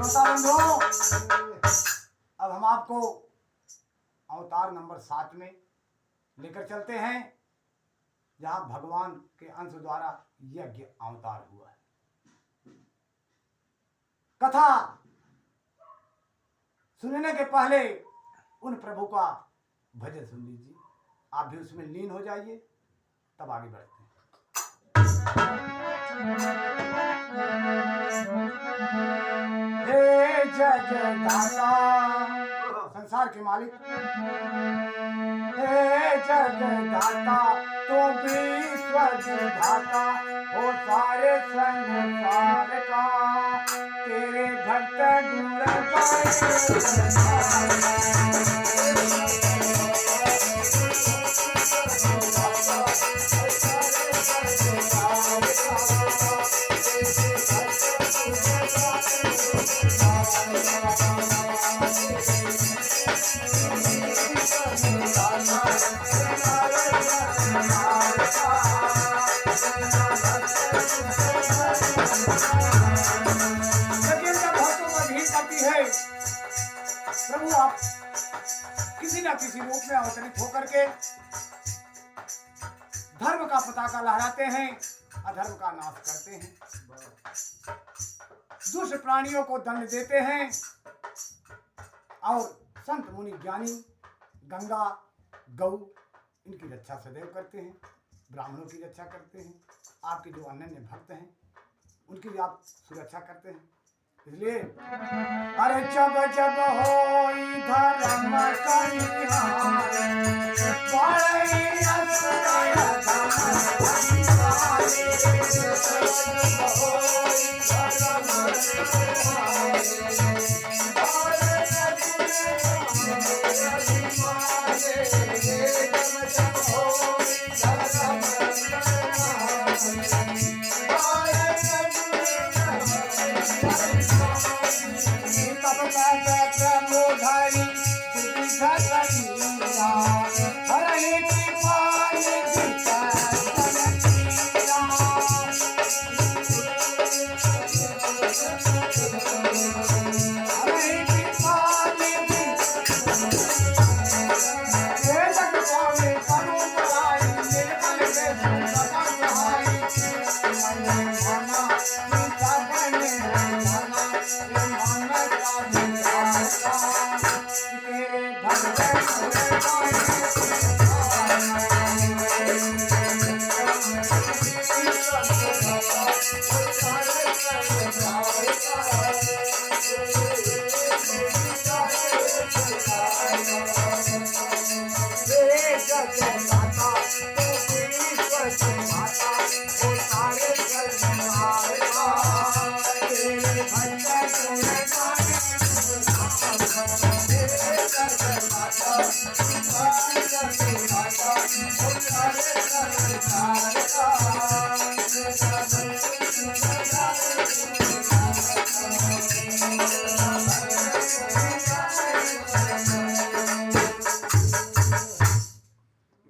श्रोता बंधुओं, अब हम आपको अवतार नंबर 7 में लेकर चलते हैं, जहां भगवान के अंश द्वारा यज्ञ अवतार हुआ है। कथा सुनने के पहले उन प्रभु का भजन सुन लीजिए, आप भी उसमें लीन हो जाइए, तब आगे बढ़ते हैं। हे जगदाता, संसार के मालिक, हे जगदाता, तू विश्व विधाता हो सारे संसार का, तेरे भक्त गुण प्रभु आप किसी न किसी रूप में अवतरित होकर के धर्म का पताका लहराते हैं, अधर्म का नाश करते हैं, दुष्ट प्राणियों को दंड देते हैं और संत मुनि ज्ञानी गंगा गौ इनकी रक्षा सदैव करते हैं, ब्राह्मणों की रक्षा करते हैं, आपके जो अनन्य भक्त हैं उनकी भी आप सुरक्षा करते हैं। इसलिए अरे जब जब होई धर्म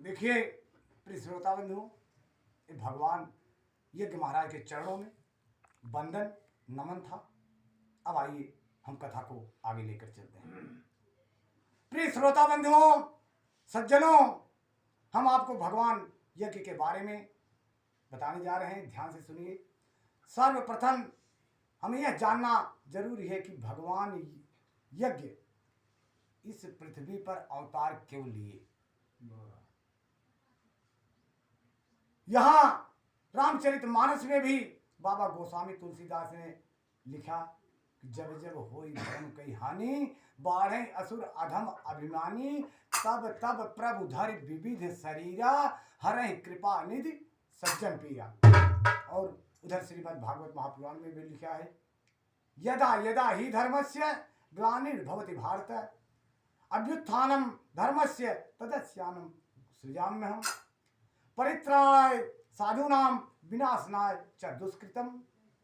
देखिए प्रिय श्रोता बंधु, भगवान यज्ञ महाराज के चरणों में वंदन नमन था। अब आइए हम कथा को आगे लेकर चलते हैं। प्रिय श्रोता बंधुओं सज्जनों, हम आपको भगवान यज्ञ के बारे में बताने जा रहे हैं, ध्यान से सुनिए। सर्वप्रथम हमें यह जानना जरूरी है कि भगवान यज्ञ इस पृथ्वी पर अवतार क्यों लिए। यहाँ रामचरितमानस में भी बाबा गोस्वामी तुलसीदास ने लिखा कि जब जब होई धर्म कई हानि, बाढ़े असुर अधम अभिमानी, तब तब प्रभु धर विविध शरीरा, हरहि कृपा निधि सज्जन पीरा। और उधर श्रीमद् भागवत महापुराण में भी लिखा है, यदा यदा ही धर्मस्य ग्लानिर्भवति भारत, अभ्युत्थानम धर्मस्य तदस्यानम सृजाम्यहम्, परित्राणाय साधूनां विनाशनाय च दुष्कृतम,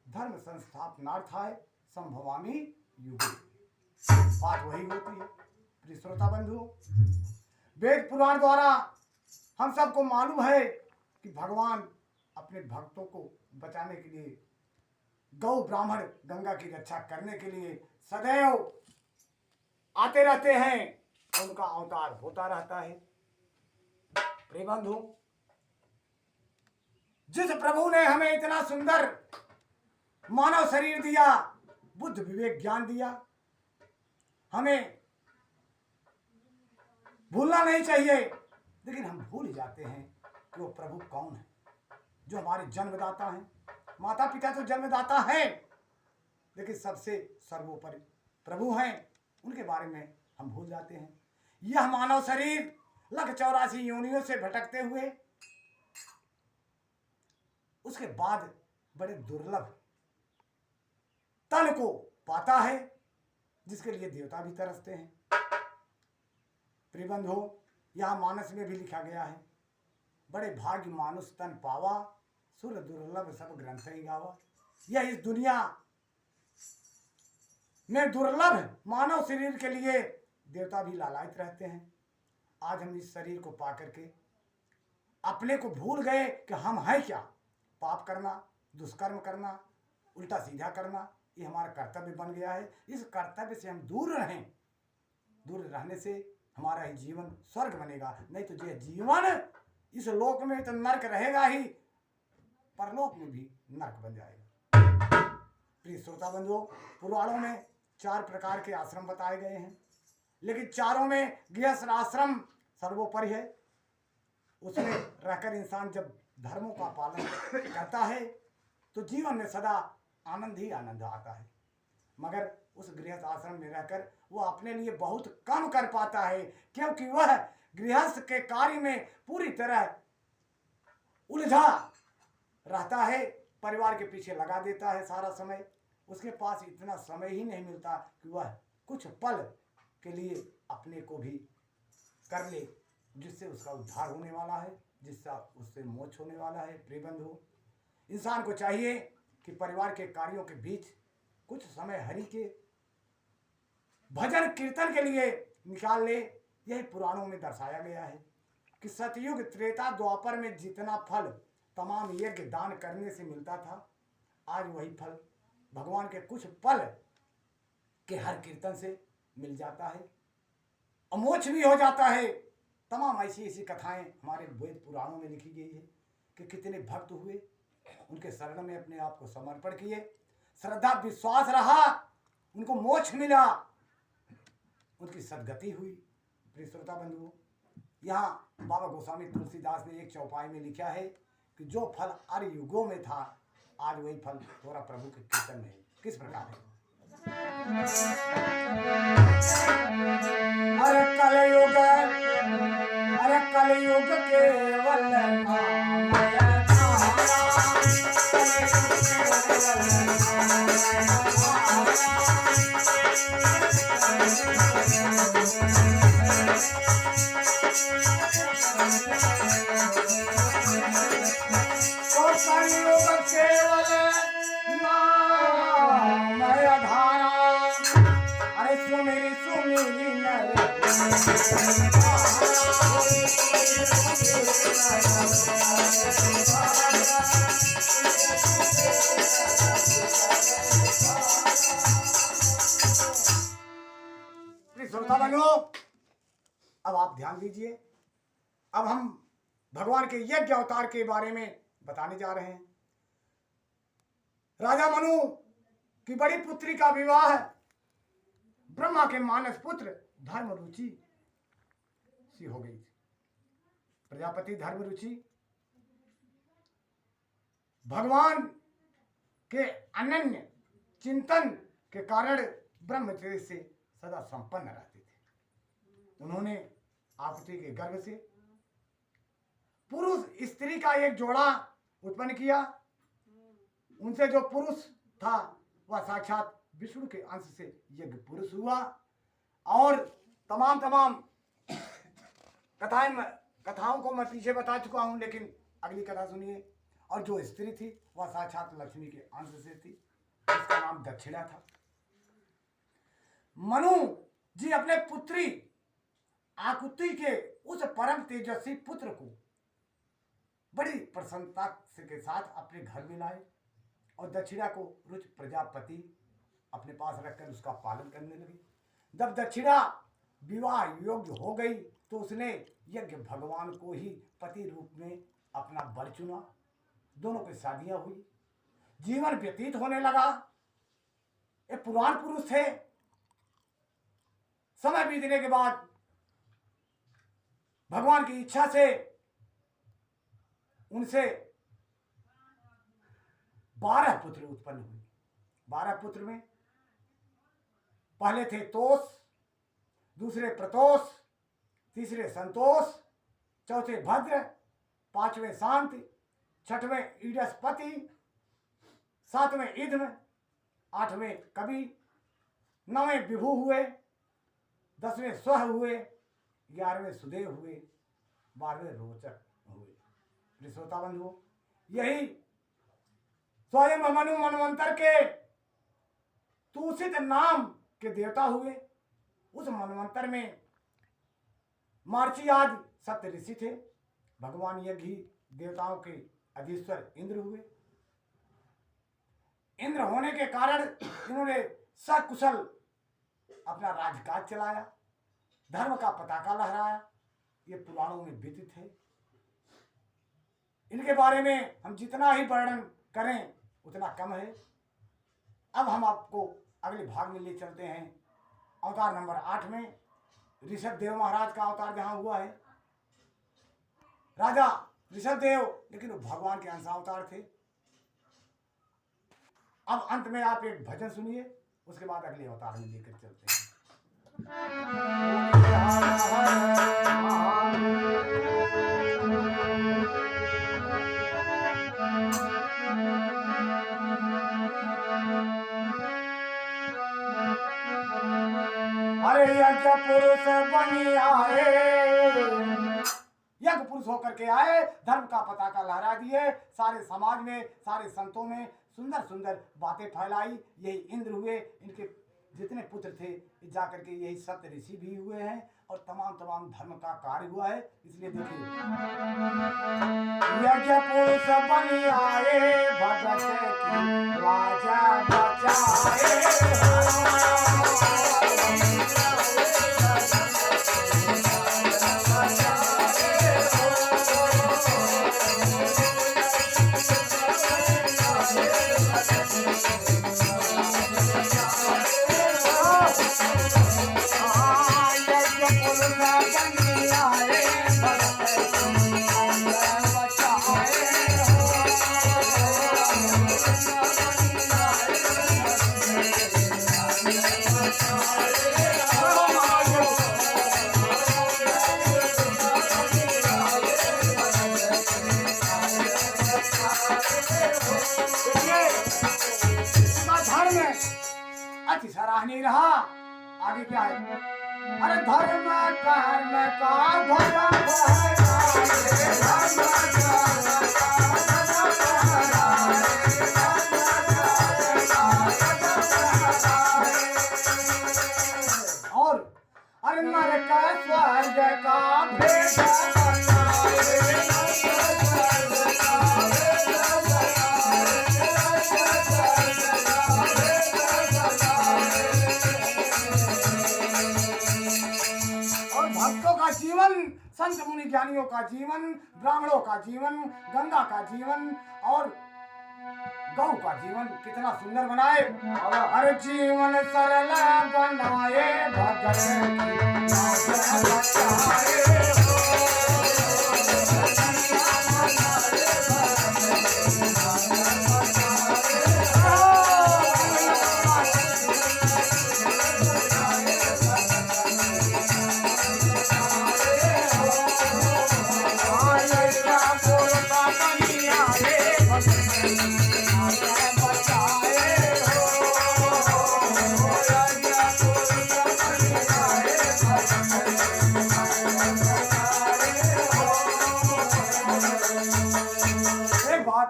धर्म संस्थापनार्थाय संभवामि युगे। बात वही होती है प्रिय श्रोता बंधु। वेद पुराण द्वारा हम सबको मालूम है कि भगवान अपने भक्तों को बचाने के लिए गौ ब्राह्मण गंगा की रक्षा करने के लिए सदैव आते रहते हैं, उनका अवतार होता रहता है। प्रिय बंधु, जिस प्रभु ने हमें इतना सुंदर मानव शरीर दिया, बुद्ध विवेक ज्ञान दिया, हमें भूलना नहीं चाहिए। लेकिन हम भूल जाते हैं कि वो प्रभु कौन है, जो हमारे जन्मदाता हैं। माता पिता तो जन्मदाता हैं, लेकिन सबसे सर्वोपरि प्रभु हैं, उनके बारे में हम भूल जाते हैं। यह मानव शरीर 184 योनियों से भटकते हुए उसके बाद बड़े दुर्लभ तन को पाता है, जिसके लिए देवता भी तरसते हैं। प्रिय बंधु, यहाँ मानस में भी लिखा गया है, बड़े भाग्य मानुष तन पावा, सुर दुर्लभ सब ग्रंथ ही गावा। यह इस दुनिया में दुर्लभ मानव शरीर के लिए देवता भी लालायित रहते हैं। आज हम इस शरीर को पा करके अपने को भूल गए कि हम हैं क्या। पाप करना, दुष्कर्म करना, उल्टा सीधा करना, ये हमारा कर्तव्य बन गया है। इस कर्तव्य से हम दूर रहें। दूर रहने से हमारा ही जीवन स्वर्ग बनेगा, नहीं तो यह जीवन इस लोक में तो नरक रहेगा ही, परलोक में भी नरक बन जाएगा। प्रिय श्रोता बंधुओं, पुराणों में 4 प्रकार के आश्रम बताए गए हैं, लेकिन चारों में गृहस्थ आश्रम सर्वोपरि है। उसमें रहकर इंसान जब धर्मों का पालन करता है तो जीवन में सदा आनंद ही आनंद आता है। मगर उस गृहस्थ आश्रम में रहकर वो अपने लिए बहुत कम कर पाता है, क्योंकि वह गृहस्थ के कार्य में पूरी तरह उलझा रहता है, परिवार के पीछे लगा देता है सारा समय। उसके पास इतना समय ही नहीं मिलता कि वह कुछ पल के लिए अपने को भी कर ले, जिससे उसका उद्धार होने वाला है, जिससे उससे मोक्ष होने वाला है। प्रिय बंधु, इंसान को चाहिए कि परिवार के कार्यों के बीच कुछ समय हरि के भजन कीर्तन के लिए निकाल ले। यही पुराणों में दर्शाया गया है कि सतयुग त्रेता द्वापर में जितना फल तमाम यज्ञ दान करने से मिलता था, आज वही फल भगवान के कुछ पल के हर कीर्तन से मिल जाता है, अमोक्ष भी हो जाता है। तमाम ऐसी ऐसी कथाएं हमारे वेद पुराणों में लिखी गई है कि कितने भक्त हुए, उनके शरण में अपने आप को समर्पण किए, श्रद्धा विश्वास रहा, उनको मोक्ष मिला, उनकी सदगति हुई। प्रिय श्रोता बंधुओं, यहाँ बाबा गोस्वामी तुलसीदास ने एक चौपाई में लिखा है कि जो फल अर्य युगों में था, आज वही फल थोड़ा प्रभु के कीर्तन में है। किस प्रकार है? अरे कलयुग, अरे कलयुग केवल नामय अब आप ध्यान दीजिए। अब हम भगवान के यज्ञ अवतार के बारे में बताने जा रहे हैं। राजा मनु की बड़ी पुत्री का विवाह ब्रह्मा के मानस पुत्र धर्म रुचि सी हो गई थी। प्रजापति धर्म रुचि भगवान के अनन्य चिंतन के कारण ब्रह्म तेज से सदा संपन्न रहते थे। उन्होंने आपत्ति के गर्भ से पुरुष स्त्री का एक जोड़ा उत्पन्न किया। उनसे जो पुरुष था वह साक्षात विष्णु के अंश से यज्ञ पुरुष हुआ। और तमाम कथाओं को मैं पीछे बता चुका हूं, लेकिन अगली कथा सुनिए। और जो स्त्री थी वह साक्षात लक्ष्मी के अंश से थी, उसका नाम दक्षिणा था। मनु जी अपने पुत्री आकुति के उस परम तेजस्वी पुत्र को बड़ी प्रसन्नता के साथ अपने घर में लाए और दक्षिणा को रुच प्रजापति अपने पास रखकर उसका पालन करने लगे। जब दक्षिणा विवाह योग्य हो गई तो उसने यज्ञ भगवान को ही पति रूप में अपना वर चुना। दोनों की शादियां हुई, जीवन व्यतीत होने लगा। ये पुराण पुरुष थे। समय बीतने के बाद भगवान की इच्छा से उनसे 12 पुत्र उत्पन्न हुए। 12 पुत्र में पहले थे तोष, दूसरे प्रतोष, तीसरे संतोष, चौथे भद्र, पांचवें शांति, छठवें ईडस्पति, सातवें इध्म, आठवें कवि, नौवें विभु हुए, 10वें स्वह हुए, 11वें सुदेव हुए, 12वें रोचक हुए। श्रोता बंधुओं, यही स्वयं मनु मनवंतर के तुलसित नाम के देवता हुए। उस मनवंतर में मार्ची आदि सप्त ऋषि थे। भगवान यज्ञ ही देवताओं के अधीश्वर इंद्र हुए। इंद्र होने के कारण इन्होंने सकुशल अपना राजकाज चलाया, धर्म का पताका लहराया। ये पुराणों में विदित है। इनके बारे में हम जितना ही वर्णन करें उतना कम है। अब हम आपको अगले भाग में ले चलते हैं। अवतार नंबर 8 में ऋषभ देव महाराज का अवतार जहां हुआ है। राजा ऋषभ देव, लेकिन वो भगवान के अंशावतार थे। अब अंत में आप एक भजन सुनिए, उसके बाद अगले अवतार में लेकर चलते हैं। अरे यज्ञ पुरुष बनी आए, यज्ञ पुरुष होकर के आए, धर्म का पताका लहरा दिए, सारे समाज में, सारे संतों में सुंदर सुंदर बातें फैलाई। यही इंद्र हुए। इनके जितने पुत्र थे जाकर के यही सप्त ऋषि भी हुए हैं और तमाम धर्म का कार्य हुआ है। इसलिए देखिए, यज्ञ पुरुष बनी आए, भगत की राजा बचाए। सराहनीय रहा। आगे क्या है? अरे धर्म कर्म का और अरे नरक स्वर्ग का भेद संत मुनि ज्ञानियों का जीवन, ब्राह्मणों का जीवन, गंगा का जीवन और गौ का जीवन कितना सुंदर बनाए। अरे जीवन सरल बनाए, भगत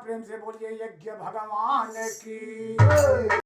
प्रेम से बोलिए यज्ञ भगवान की।